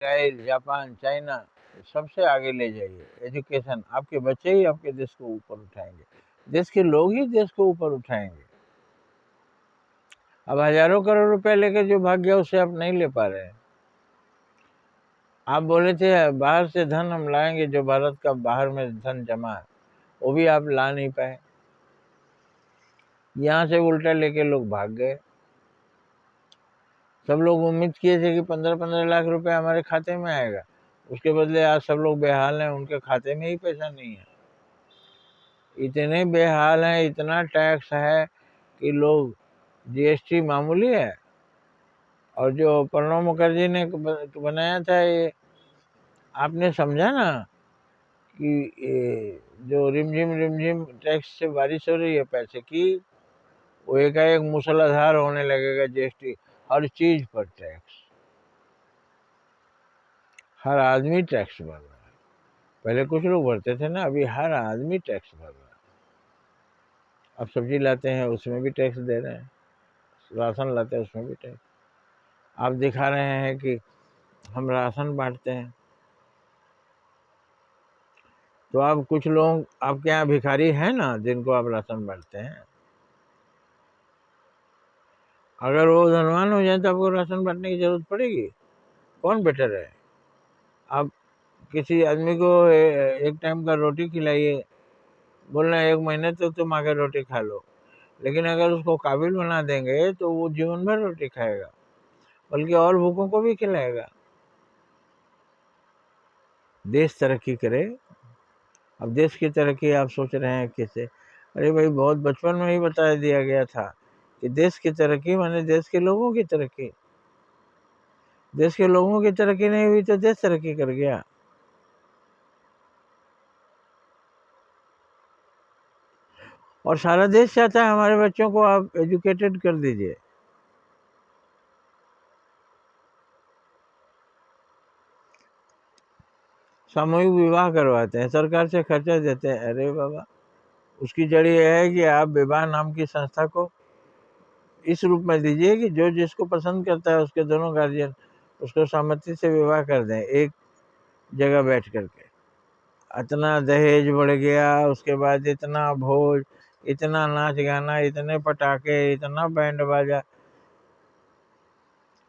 Israel, Japan, China सबसे आगे ले जाइए। एजुकेशन, आपके बच्चे ही आपके देश को ऊपर उठाएंगे, देश के लोग ही देश को ऊपर उठाएंगे। अब हजारों करोड़ रुपए लेके जो भाग गया उससे आप नहीं ले पा रहे हैं। आप बोले थे बाहर से धन हम लाएंगे, जो भारत का बाहर में धन जमा है वो भी आप ला नहीं पाए। यहाँ से उल्टा लेके लोग भाग गए। सब लोग उम्मीद किए थे कि 15-15 लाख रुपए हमारे खाते में आएगा, उसके बदले आज सब लोग बेहाल हैं, उनके खाते में ही पैसा नहीं है। इतने बेहाल हैं, इतना टैक्स है कि लोग, जीएसटी मामूली है। और जो प्रणब मुखर्जी ने बनाया था ये, आपने समझा ना कि ये जो रिमझिम टैक्स से बारिश हो रही है पैसे की, वो एकाएक मूसलाधार होने लगेगा। जीएसटी, हर चीज पर टैक्स, हर आदमी टैक्स भर रहा है। पहले कुछ लोग भरते थे ना, अभी हर आदमी टैक्स भर रहा है। अब सब्जी लाते हैं उसमें भी टैक्स दे रहे हैं, राशन लाते हैं उसमें भी टैक्स। आप दिखा रहे हैं कि हम राशन बांटते हैं, तो आप कुछ लोग आपके यहाँ भिखारी हैं ना जिनको आप राशन बांटते हैं, अगर वो धनवान हो जाए तो आपको राशन बांटने की जरूरत पड़ेगी? कौन बेटर है? आप किसी आदमी को एक टाइम का रोटी खिलाइए, बोलना 1 महीने तो तुम आके रोटी खा लो, लेकिन अगर उसको काबिल बना देंगे तो वो जीवन भर रोटी खाएगा, बल्कि और भूखों को भी खिलाएगा। देश तरक्की करे। अब देश की तरक्की आप सोच रहे हैं कैसे? अरे भाई, बहुत बचपन में ही बता दिया गया था कि देश की तरक्की माने देश के लोगों की तरक्की। देश के लोगों की तरक्की नहीं हुई तो देश तरक्की कर गया। और सारा देश चाहता है हमारे बच्चों को आप एजुकेटेड कर दीजिए। सामूहिक विवाह करवाते हैं, सरकार से खर्चा देते हैं। अरे बाबा, उसकी जड़ ये है कि आप विवाह नाम की संस्था को इस रूप में दीजिए कि जो जिसको पसंद करता है उसके दोनों गार्जियन उसको सहमति से विवाह कर दें एक जगह बैठ करके। इतना दहेज बढ़ गया, उसके बाद इतना भोज, इतना नाच गाना, इतने पटाखे, इतना बैंड बाजा।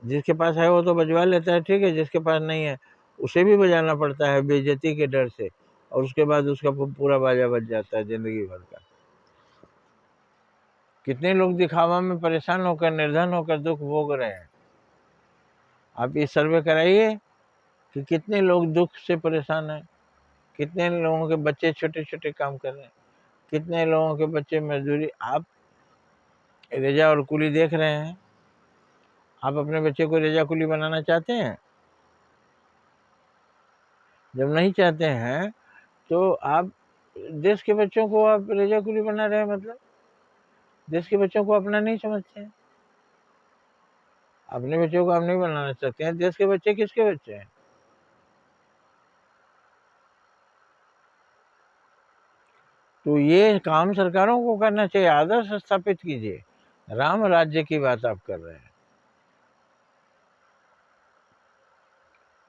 जिसके पास है वो तो बजवा लेता है, ठीक है, जिसके पास नहीं है उसे भी बजाना पड़ता है बेइज्जती के डर से, और उसके बाद उसका पूरा बाजा बज जाता है जिंदगी भर का। कितने लोग दिखावा में परेशान होकर, निर्धन होकर दुख भोग रहे हैं। आप ये सर्वे कराइए कि कितने लोग दुख से परेशान हैं, कितने लोगों के बच्चे छोटे छोटे काम कर रहे हैं, कितने लोगों के बच्चे मजदूरी। आप रेजा और कुली देख रहे हैं, आप अपने बच्चे को रेजा कुली बनाना चाहते हैं? जब नहीं चाहते हैं तो आप देश के बच्चों को आप रेजा कुली बना रहे हैं, मतलब देश के बच्चों को अपना नहीं समझते हैं। अपने बच्चों को आप नहीं बनाना चाहते हैं, देश के बच्चे किसके बच्चे हैं? तो ये काम सरकारों को करना चाहिए, आदर्श स्थापित कीजिए। राम राज्य की बात आप कर रहे हैं।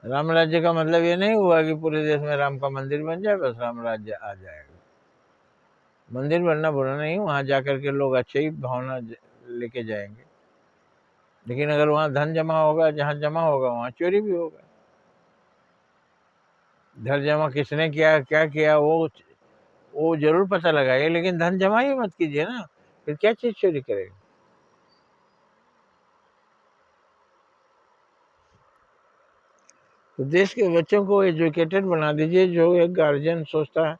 राम राज्य का मतलब ये नहीं हुआ कि पूरे देश में राम का मंदिर बन जाए, बस राम राज्य आ जाएगा। मंदिर बनना बुरा नहीं, वहां जाकर के लोग अच्छे ही भावना लेके जाएंगे, लेकिन अगर वहां धन जमा होगा, जहां जमा होगा वहां चोरी भी होगा। धन जमा किसने किया, क्या किया, वो जरूर पता लगाइए, लेकिन धन जमा ही मत कीजिए ना, फिर क्या चीज चोरी करेगा? तो देश के बच्चों को एजुकेटेड बना दीजिए। जो एक गार्जियन सोचता है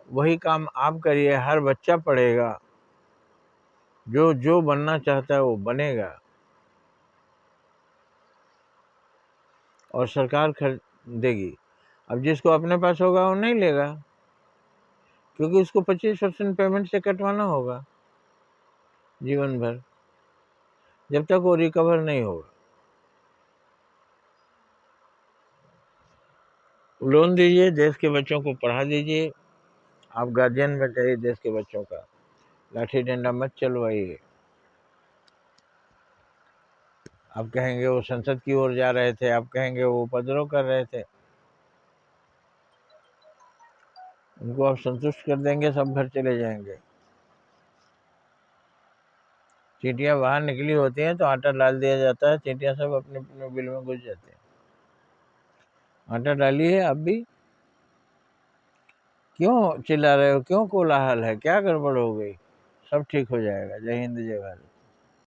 वही काम आप करिए, हर बच्चा पढ़ेगा, जो जो बनना चाहता है वो बनेगा, और सरकार खरीदेगी। अब जिसको अपने पास होगा वो नहीं लेगा, क्योंकि उसको 25% पेमेंट से कटवाना होगा जीवन भर, जब तक वो रिकवर नहीं होगा। लोन दीजिए, देश के बच्चों को पढ़ा दीजिए। आप गार्जियन बन जाइए देश के बच्चों का, लाठी डंडा मत चलवाइए। आप कहेंगे वो संसद की ओर जा रहे थे, आप कहेंगे वो उपद्रव कर रहे थे। उनको आप संतुष्ट कर देंगे, सब घर चले जाएंगे। चींटियां बाहर निकली होती हैं तो आटा डाल दिया जाता है, चींटियां सब अपने अपने बिल में घुस जाते हैं। आटा डालिए आप भी। क्यों चिल्ला रहे हो, क्यों कोलाहल है, क्या गड़बड़ हो गई? सब ठीक हो जाएगा। जय हिंद, जय भारत।